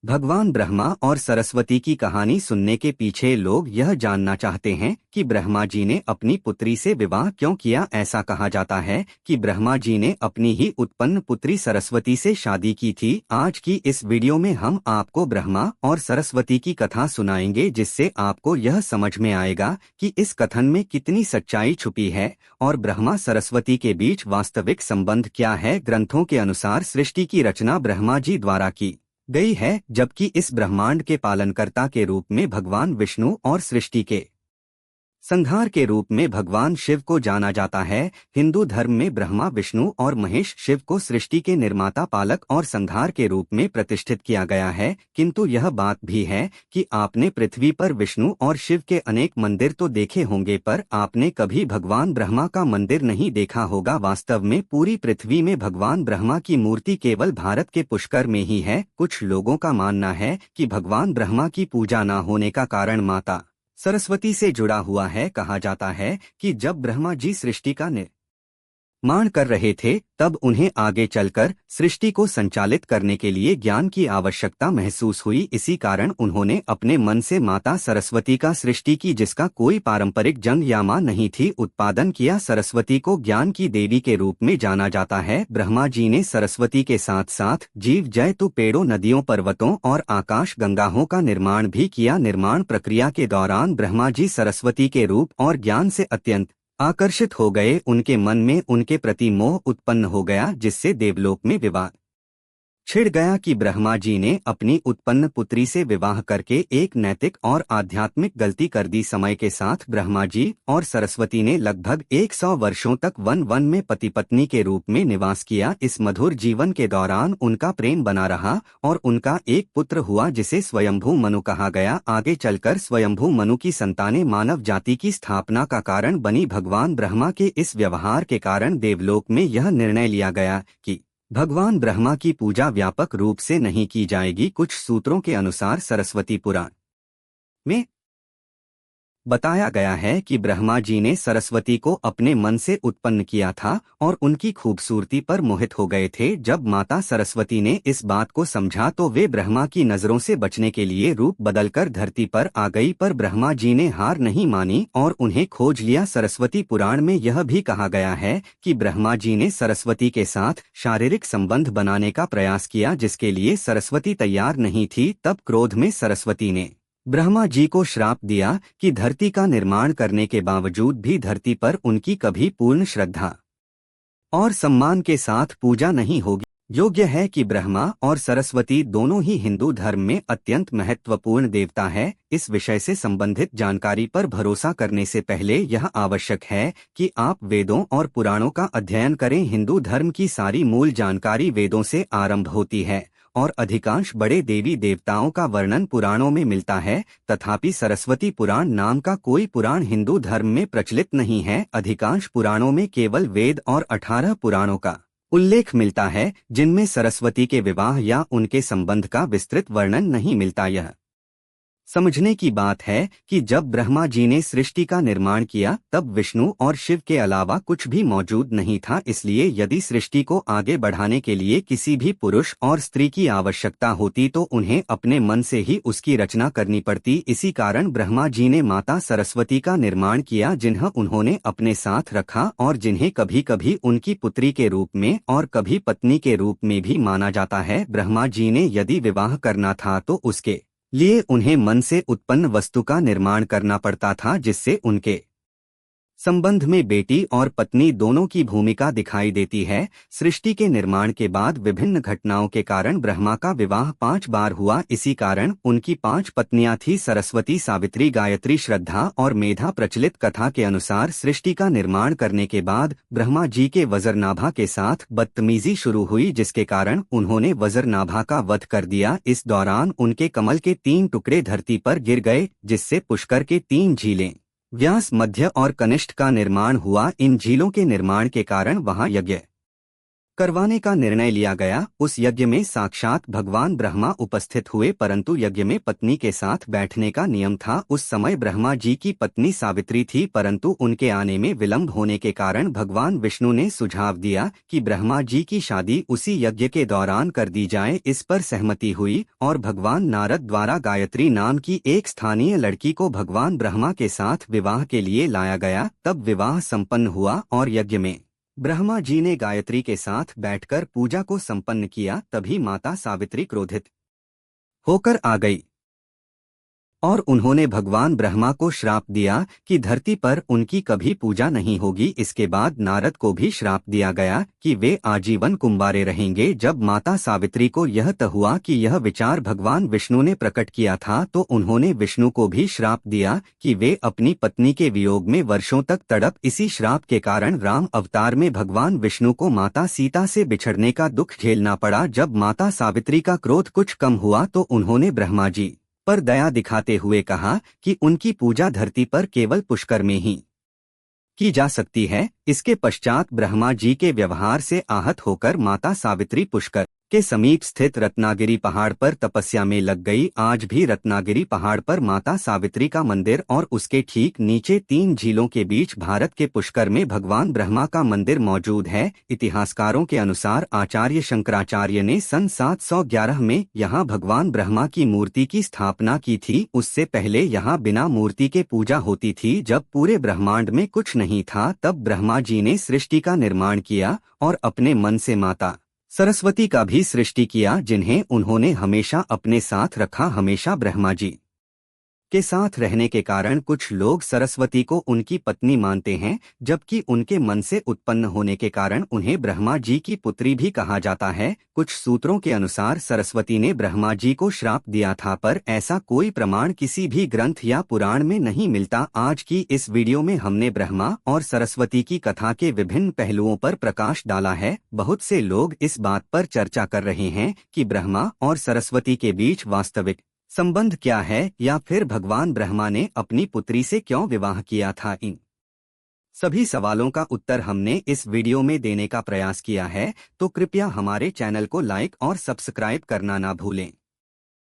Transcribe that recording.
भगवान ब्रह्मा और सरस्वती की कहानी सुनने के पीछे लोग यह जानना चाहते हैं कि ब्रह्मा जी ने अपनी पुत्री से विवाह क्यों किया। ऐसा कहा जाता है कि ब्रह्मा जी ने अपनी ही उत्पन्न पुत्री सरस्वती से शादी की थी। आज की इस वीडियो में हम आपको ब्रह्मा और सरस्वती की कथा सुनाएंगे, जिससे आपको यह समझ में आएगा कि इस कथन में कितनी सच्चाई छुपी है और ब्रह्मा सरस्वती के बीच वास्तविक संबंध क्या है। ग्रंथों के अनुसार सृष्टि की रचना ब्रह्मा जी द्वारा की गई है, जबकि इस ब्रह्मांड के पालनकर्ता के रूप में भगवान विष्णु और सृष्टि के संहार के रूप में भगवान शिव को जाना जाता है। हिंदू धर्म में ब्रह्मा विष्णु और महेश शिव को सृष्टि के निर्माता, पालक और संहार के रूप में प्रतिष्ठित किया गया है। किंतु यह बात भी है कि आपने पृथ्वी पर विष्णु और शिव के अनेक मंदिर तो देखे होंगे, पर आपने कभी भगवान ब्रह्मा का मंदिर नहीं देखा होगा। वास्तव में पूरी पृथ्वी में भगवान ब्रह्मा की मूर्ति केवल भारत के पुष्कर में ही है। कुछ लोगों का मानना है कि भगवान ब्रह्मा की पूजा न होने का कारण माता सरस्वती से जुड़ा हुआ है। कहा जाता है कि जब ब्रह्मा जी सृष्टि का निर्माण कर रहे थे, तब उन्हें आगे चलकर सृष्टि को संचालित करने के लिए ज्ञान की आवश्यकता महसूस हुई। इसी कारण उन्होंने अपने मन से माता सरस्वती का सृष्टि की, जिसका कोई पारंपरिक जन्म या मां नहीं थी, उत्पादन किया। सरस्वती को ज्ञान की देवी के रूप में जाना जाता है। ब्रह्मा जी ने सरस्वती के साथ साथ जीव जंतु, पेड़ों, नदियों, पर्वतों और आकाश गंगाओं का निर्माण भी किया। निर्माण प्रक्रिया के दौरान ब्रह्मा जी सरस्वती के रूप और ज्ञान से अत्यंत आकर्षित हो गए। उनके मन में उनके प्रति मोह उत्पन्न हो गया, जिससे देवलोक में विवाद छिड़ गया कि ब्रह्मा जी ने अपनी उत्पन्न पुत्री से विवाह करके एक नैतिक और आध्यात्मिक गलती कर दी। समय के साथ ब्रह्मा जी और सरस्वती ने लगभग 100 वर्षों तक वन में पति पत्नी के रूप में निवास किया। इस मधुर जीवन के दौरान उनका प्रेम बना रहा और उनका एक पुत्र हुआ, जिसे स्वयंभू मनु कहा गया। आगे चलकर स्वयंभू मनु की संतानें मानव जाति की स्थापना का कारण बनी। भगवान ब्रह्मा के इस व्यवहार के कारण देवलोक में यह निर्णय लिया गया कि भगवान ब्रह्मा की पूजा व्यापक रूप से नहीं की जाएगी। कुछ सूत्रों के अनुसार सरस्वती पुराण में बताया गया है कि ब्रह्मा जी ने सरस्वती को अपने मन से उत्पन्न किया था और उनकी खूबसूरती पर मोहित हो गए थे। जब माता सरस्वती ने इस बात को समझा तो वे ब्रह्मा की नजरों से बचने के लिए रूप बदलकर धरती पर आ गई, पर ब्रह्मा जी ने हार नहीं मानी और उन्हें खोज लिया। सरस्वती पुराण में यह भी कहा गया है कि ब्रह्मा जी ने सरस्वती के साथ शारीरिक संबंध बनाने का प्रयास किया, जिसके लिए सरस्वती तैयार नहीं थी। तब क्रोध में सरस्वती ने ब्रह्मा जी को श्राप दिया कि धरती का निर्माण करने के बावजूद भी धरती पर उनकी कभी पूर्ण श्रद्धा और सम्मान के साथ पूजा नहीं होगी। योग्य है कि ब्रह्मा और सरस्वती दोनों ही हिंदू धर्म में अत्यंत महत्वपूर्ण देवता है। इस विषय से संबंधित जानकारी पर भरोसा करने से पहले यह आवश्यक है कि आप वेदों और पुराणों का अध्ययन करें। हिंदू धर्म की सारी मूल जानकारी वेदों से आरंभ होती है और अधिकांश बड़े देवी देवताओं का वर्णन पुराणों में मिलता है। तथापि सरस्वती पुराण नाम का कोई पुराण हिंदू धर्म में प्रचलित नहीं है। अधिकांश पुराणों में केवल वेद और 18 पुराणों का उल्लेख मिलता है, जिनमें सरस्वती के विवाह या उनके संबंध का विस्तृत वर्णन नहीं मिलता। यह समझने की बात है कि जब ब्रह्मा जी ने सृष्टि का निर्माण किया, तब विष्णु और शिव के अलावा कुछ भी मौजूद नहीं था। इसलिए यदि सृष्टि को आगे बढ़ाने के लिए किसी भी पुरुष और स्त्री की आवश्यकता होती तो उन्हें अपने मन से ही उसकी रचना करनी पड़ती। इसी कारण ब्रह्मा जी ने माता सरस्वती का निर्माण किया, जिन्हें उन्होंने अपने साथ रखा और जिन्हें कभी कभी उनकी पुत्री के रूप में और कभी पत्नी के रूप में भी माना जाता है। ब्रह्मा जी ने यदि विवाह करना था तो उसके लिए उन्हें मन से उत्पन्न वस्तु का निर्माण करना पड़ता था, जिससे उनके संबंध में बेटी और पत्नी दोनों की भूमिका दिखाई देती है। सृष्टि के निर्माण के बाद विभिन्न घटनाओं के कारण ब्रह्मा का विवाह 5 बार हुआ। इसी कारण उनकी 5 पत्नियां थी: सरस्वती, सावित्री, गायत्री, श्रद्धा और मेधा। प्रचलित कथा के अनुसार सृष्टि का निर्माण करने के बाद ब्रह्मा जी के वज्रनाभा के साथ बदतमीजी शुरू हुई, जिसके कारण उन्होंने वज्रनाभा का वध कर दिया। इस दौरान उनके कमल के 3 टुकड़े धरती पर गिर गए, जिससे पुष्कर के 3 झीलें व्यास, मध्य और कनिष्ठ का निर्माण हुआ। इन झीलों के निर्माण के कारण वहां यज्ञ करवाने का निर्णय लिया गया। उस यज्ञ में साक्षात भगवान ब्रह्मा उपस्थित हुए, परंतु यज्ञ में पत्नी के साथ बैठने का नियम था। उस समय ब्रह्मा जी की पत्नी सावित्री थी, परंतु उनके आने में विलंब होने के कारण भगवान विष्णु ने सुझाव दिया कि ब्रह्मा जी की शादी उसी यज्ञ के दौरान कर दी जाए। इस पर सहमति हुई और भगवान नारद द्वारा गायत्री नाम की एक स्थानीय लड़की को भगवान ब्रह्मा के साथ विवाह के लिए लाया गया। तब विवाह संपन्न हुआ और यज्ञ में ब्रह्मा जी ने गायत्री के साथ बैठकर पूजा को संपन्न किया। तभी माता सावित्री क्रोधित होकर आ गई और उन्होंने भगवान ब्रह्मा को श्राप दिया कि धरती पर उनकी कभी पूजा नहीं होगी। इसके बाद नारद को भी श्राप दिया गया कि वे आजीवन कुंवारे रहेंगे। जब माता सावित्री को यह तय हुआ कि यह विचार भगवान विष्णु ने प्रकट किया था, तो उन्होंने विष्णु को भी श्राप दिया कि वे अपनी पत्नी के वियोग में वर्षों तक तड़प। इसी श्राप के कारण राम अवतार में भगवान विष्णु को माता सीता से बिछड़ने का दुख झेलना पड़ा। जब माता सावित्री का क्रोध कुछ कम हुआ तो उन्होंने ब्रह्मा जी पर दया दिखाते हुए कहा कि उनकी पूजा धरती पर केवल पुष्कर में ही की जा सकती है। इसके पश्चात ब्रह्मा जी के व्यवहार से आहत होकर माता सावित्री पुष्कर के समीप स्थित रत्नागिरी पहाड़ पर तपस्या में लग गई। आज भी रत्नागिरी पहाड़ पर माता सावित्री का मंदिर और उसके ठीक नीचे 3 झीलों के बीच भारत के पुष्कर में भगवान ब्रह्मा का मंदिर मौजूद है। इतिहासकारों के अनुसार आचार्य शंकराचार्य ने सन 711 में यहाँ भगवान ब्रह्मा की मूर्ति की स्थापना की थी। उससे पहले यहाँ बिना मूर्ति के पूजा होती थी। जब पूरे ब्रह्मांड में कुछ नहीं था, तब ब्रह्मा जी ने सृष्टि का निर्माण किया और अपने मन से माता सरस्वती का भी सृष्टि किया, जिन्हें उन्होंने हमेशा अपने साथ रखा। हमेशा ब्रह्मा जी के साथ रहने के कारण कुछ लोग सरस्वती को उनकी पत्नी मानते हैं, जबकि उनके मन से उत्पन्न होने के कारण उन्हें ब्रह्मा जी की पुत्री भी कहा जाता है। कुछ सूत्रों के अनुसार सरस्वती ने ब्रह्मा जी को श्राप दिया था, पर ऐसा कोई प्रमाण किसी भी ग्रंथ या पुराण में नहीं मिलता। आज की इस वीडियो में हमने ब्रह्मा और सरस्वती की कथा के विभिन्न पहलुओं पर प्रकाश डाला है। बहुत से लोग इस बात पर चर्चा कर रहे हैं कि ब्रह्मा और सरस्वती के बीच वास्तविक संबंध क्या है, या फिर भगवान ब्रह्मा ने अपनी पुत्री से क्यों विवाह किया था। इन सभी सवालों का उत्तर हमने इस वीडियो में देने का प्रयास किया है, तो कृपया हमारे चैनल को लाइक और सब्सक्राइब करना ना भूलें।